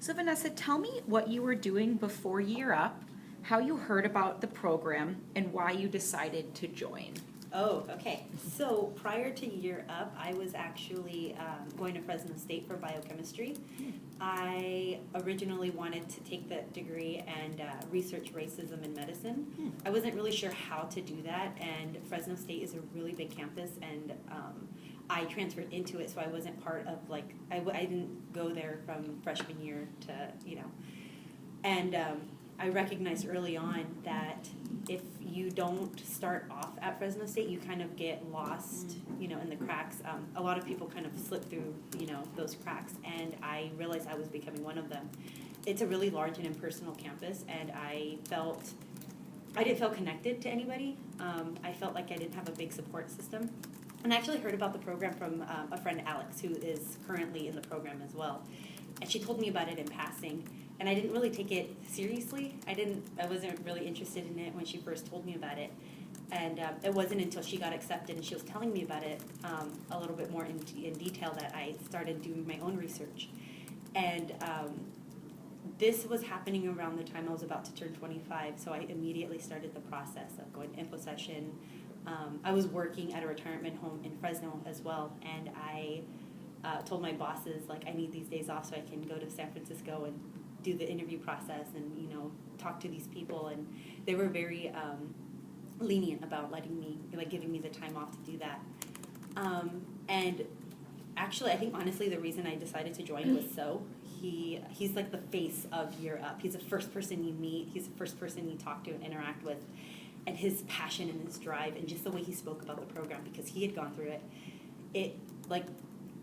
So Vanessa, tell me what you were doing before Year Up, how you heard about the program, and why you decided to join. Oh, okay. So prior to Year Up, I was actually going to Fresno State for biochemistry. I originally wanted to take that degree and research racism in medicine. I wasn't really sure how to do that, and Fresno State is a really big campus, and I transferred into it, so I wasn't part of, like, I didn't go there from freshman year to, and I recognized early on that if you don't start off at Fresno State, you kind of get lost, in the cracks. A lot of people kind of slip through, those cracks, and I realized I was becoming one of them. It's a really large and impersonal campus, and I didn't feel connected to anybody. I felt like I didn't have a big support system. And I actually heard about the program from a friend, Alex, who is currently in the program as well. And she told me about it in passing. And I didn't really take it seriously. I wasn't really interested in it when she first told me about it. And it wasn't until she got accepted and she was telling me about it a little bit more in detail that I started doing my own research. And this was happening around the time I was about to turn 25, so I immediately started the process of going to info session. I was working at a retirement home in Fresno as well, and I told my bosses, like, I need these days off so I can go to San Francisco and do the interview process and, talk to these people. And they were very lenient about giving me the time off to do that. And actually, I think honestly the reason I decided to join was he's like the face of Year Up. He's the first person you meet. He's the first person you talk to and interact with. And his passion and his drive and just the way he spoke about the program, because he had gone through it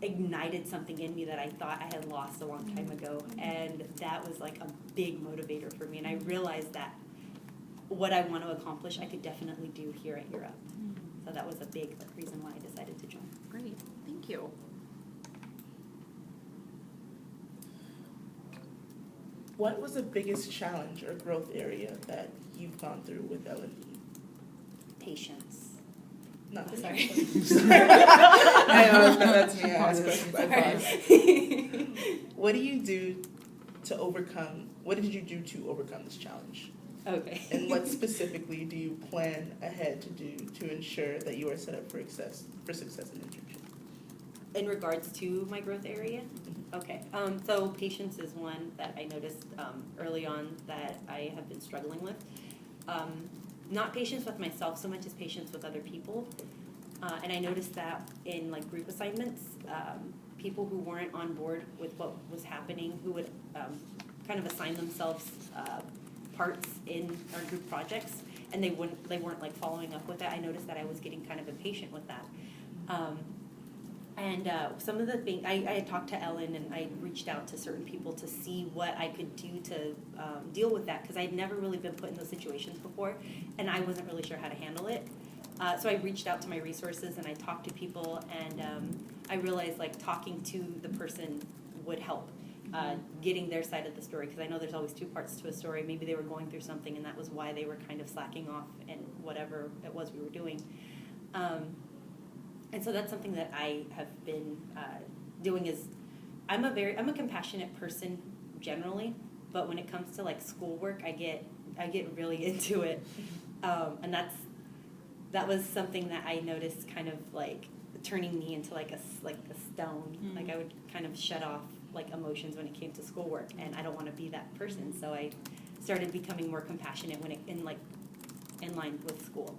ignited something in me that I thought I had lost a long time ago. And that was like a big motivator for me. And I realized that what I want to accomplish, I could definitely do here at Year Up. So that was a big reason why I decided to join. Great, thank you. What was the biggest challenge or growth area that you've gone through with L&D? Patience. No, Sorry. That's me. I ask questions. I pause. What did you do to overcome this challenge? Okay. And what specifically do you plan ahead to do to ensure that you are set up for success in internship? In regards to my growth area? Okay. So patience is one that I noticed early on that I have been struggling with. Not patience with myself so much as patience with other people. And I noticed that in group assignments, people who weren't on board with what was happening, who would kind of assign themselves parts in our group projects, and they weren't following up with that. I noticed that I was getting kind of impatient with that. And some of the things, I had talked to Ellen and I reached out to certain people to see what I could do to deal with that, because I'd never really been put in those situations before and I wasn't really sure how to handle it. So I reached out to my resources and I talked to people, and I realized talking to the person would help, getting their side of the story, because I know there's always two parts to a story. Maybe they were going through something and that was why they were kind of slacking off in whatever it was we were doing. And so that's something that I have been doing. Is I'm a compassionate person generally, but when it comes to schoolwork, I get really into it, and that was something that I noticed kind of turning me into a stone. I would kind of shut off emotions when it came to schoolwork, and I don't want to be that person. So I started becoming more compassionate when it in line with school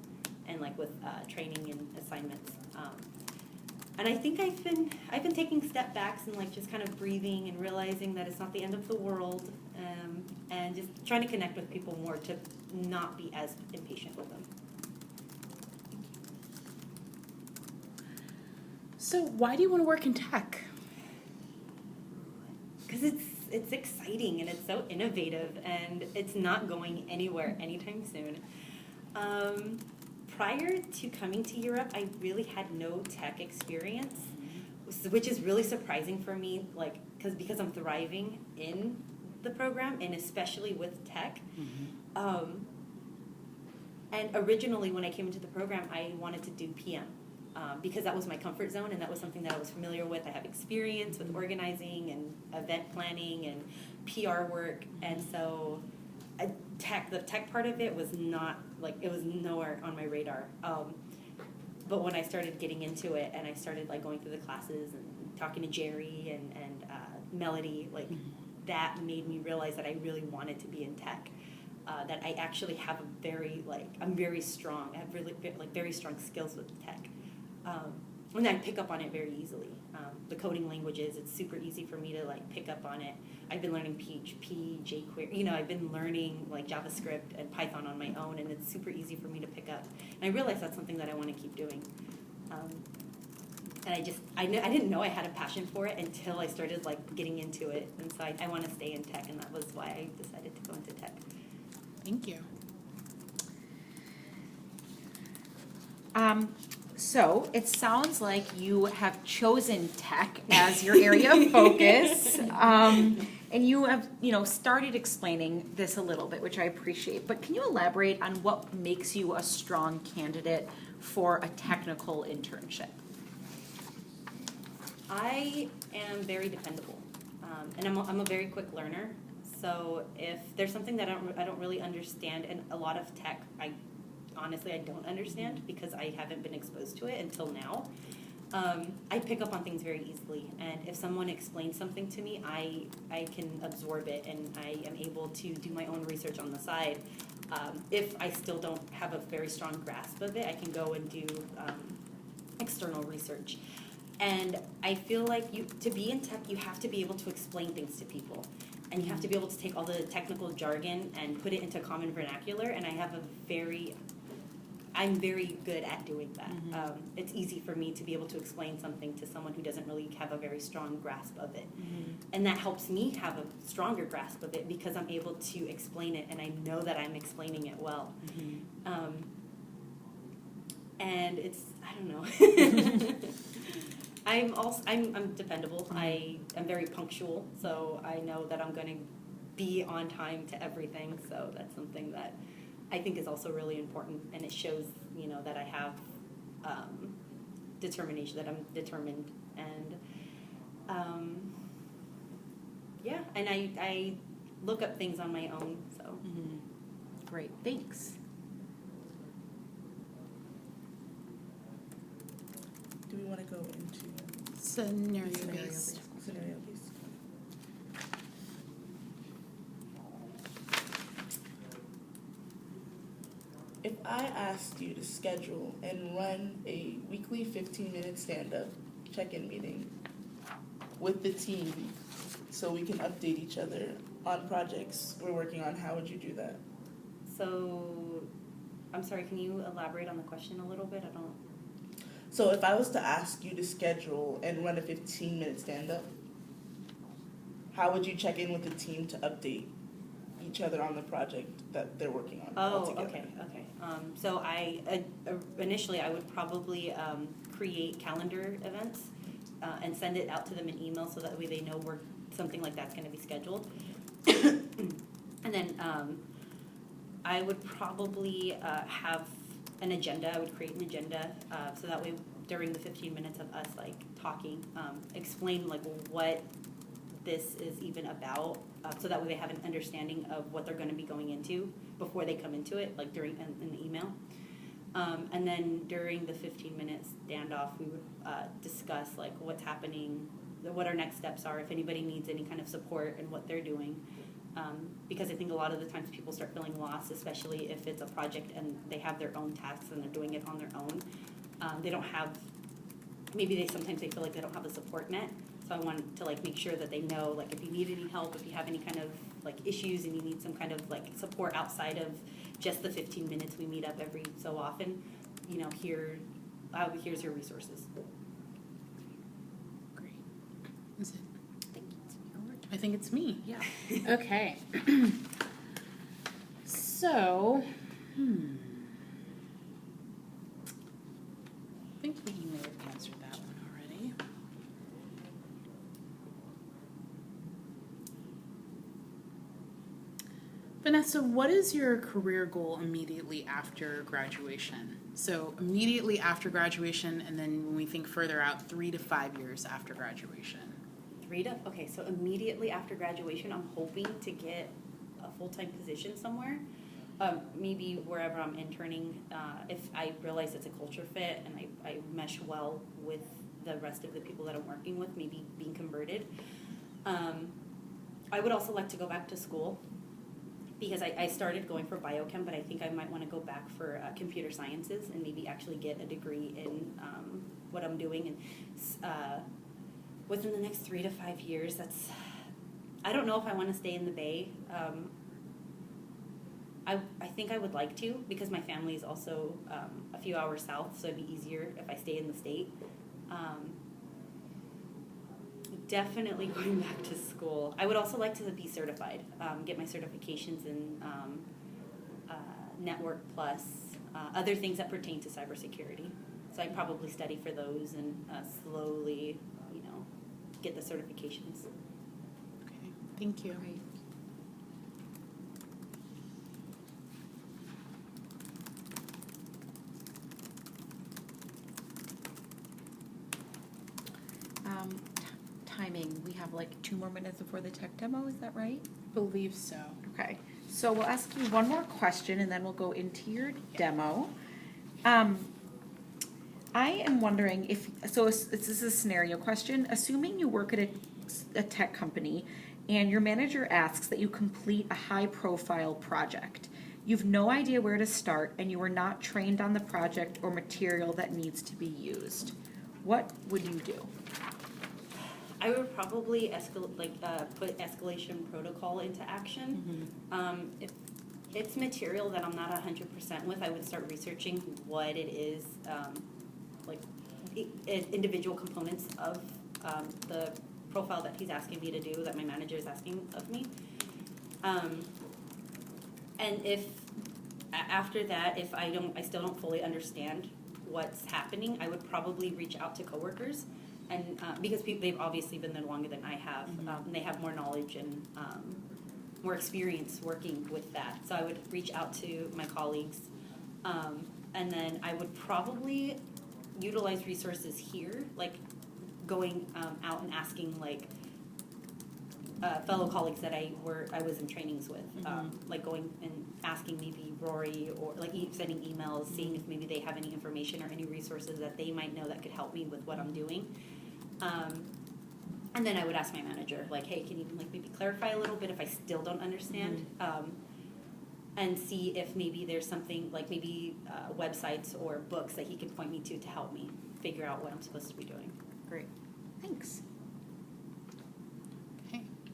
and with training and assignments. And I think I've been taking step backs and just kind of breathing and realizing that it's not the end of the world, and just trying to connect with people more to not be as impatient with them. So why do you want to work in tech? Because it's exciting and it's so innovative and it's not going anywhere anytime soon. Prior to coming to Year Up, I really had no tech experience, which is really surprising for me, because I'm thriving in the program and especially with tech. And originally when I came into the program, I wanted to do PM. Because that was my comfort zone and that was something that I was familiar with. I have experience with organizing and event planning and PR work, and so the tech part of it was not, like, it was nowhere on my radar. But when I started getting into it and I started like going through the classes and talking to Jerry and Melody, like that made me realize that I really wanted to be in tech. That I actually have a very, like, I'm very strong. I have really, like, very strong skills with tech. And I pick up on it very easily. The coding languages, it's super easy for me to, like, pick up on it. I've been learning PHP, jQuery, you know, I've been learning, like, JavaScript and Python on my own, and it's super easy for me to pick up. And I realized that's something that I want to keep doing. And I didn't know I had a passion for it until I started, like, getting into it. And so I want to stay in tech, and that was why I decided to go into tech. Thank you. So it sounds like you have chosen tech as your area of focus, and you have, started explaining this a little bit, which I appreciate. But can you elaborate on what makes you a strong candidate for a technical internship? I am very dependable, and I'm a very quick learner. So if there's something that I don't really understand, and a lot of tech, honestly I don't understand because I haven't been exposed to it until now. I pick up on things very easily, and if someone explains something to me, I can absorb it, and I am able to do my own research on the side. If I still don't have a very strong grasp of it, I can go and do external research. And I feel like to be in tech, you have to be able to explain things to people. And you have to be able to take all the technical jargon and put it into common vernacular, and I'm very good at doing that. Mm-hmm. It's easy for me to be able to explain something to someone who doesn't really have a very strong grasp of it. Mm-hmm. And that helps me have a stronger grasp of it because I'm able to explain it, and I know that I'm explaining it well. Mm-hmm. And it's, I don't know. I'm dependable. I am very punctual, so I know that I'm going to be on time to everything. So that's something that I think is also really important, and it shows, that I have determination, that I'm determined, and and I look up things on my own. So Great, thanks. Do we want to go into Scenario-based. scenario based? If I asked you to schedule and run a weekly 15-minute stand-up check-in meeting with the team so we can update each other on projects we're working on, how would you do that? So, I'm sorry, can you elaborate on the question a little bit? I don't... So if I was to ask you to schedule and run a 15-minute stand-up, how would you check in with the team to update each other on the project that they're working on all together? Okay. So initially I would probably create calendar events and send it out to them in email so that way they know something like that's going to be scheduled. And then I would probably have an agenda. I would create an agenda so that way during the 15 minutes of us like talking, explain like what this is even about, so that way they have an understanding of what they're going to be going into before they come into it, like during in the email. And then during the 15-minute standoff, we would discuss like what's happening, what our next steps are, if anybody needs any kind of support and what they're doing. Because I think a lot of the times people start feeling lost, especially if it's a project and they have their own tasks and they're doing it on their own. They don't have, sometimes they feel like they don't have a support net. So I want to like make sure that they know, like if you need any help, if you have any kind of like issues and you need some kind of like support outside of just the 15 minutes we meet up every so often, here's your resources. Great. Is it? Thank you. I think it's me. Yeah. Okay. So, I think we may have answered that one already. Vanessa, what is your career goal immediately after graduation? So immediately after graduation, and then when we think further out, 3 to 5 years after graduation. Okay, so immediately after graduation, I'm hoping to get a full-time position somewhere. Maybe wherever I'm interning, if I realize it's a culture fit and I mesh well with the rest of the people that I'm working with, maybe being converted. I would also like to go back to school because I started going for biochem, but I think I might want to go back for computer sciences and maybe actually get a degree in what I'm doing. And within the next 3 to 5 years, I don't know if I want to stay in the Bay. I think I would like to because my family is also a few hours south, so it'd be easier if I stay in the state. Definitely going back to school. I would also like to be certified, get my certifications in Network Plus, other things that pertain to cybersecurity. So I'd probably study for those and slowly, get the certifications. Okay, thank you. Great. Timing, we have like 2 more minutes before the tech demo, is that right? Believe so. Okay, so we'll ask you one more question and then we'll go into your demo. I am wondering this is a scenario question. Assuming you work at a tech company and your manager asks that you complete a high-profile project. You've no idea where to start and you are not trained on the project or material that needs to be used. What would you do? I would probably put escalation protocol into action. If it's material that I'm not 100% with, I would start researching what it is, individual components of the profile that he's asking me to do, that my manager is asking of me. And if after that, if I still don't fully understand what's happening, I would probably reach out to coworkers. And because they've obviously been there longer than I have, and they have more knowledge and more experience working with that. So I would reach out to my colleagues, and then I would probably utilize resources here, like going out and asking fellow colleagues that I was in trainings with, like going and asking maybe Rory or sending emails, seeing if maybe they have any information or any resources that they might know that could help me with what I'm doing. And then I would ask my manager, hey, can you maybe clarify a little bit if I still don't understand, and see if maybe there's something maybe websites or books that he can point me to help me figure out what I'm supposed to be doing. Great, thanks.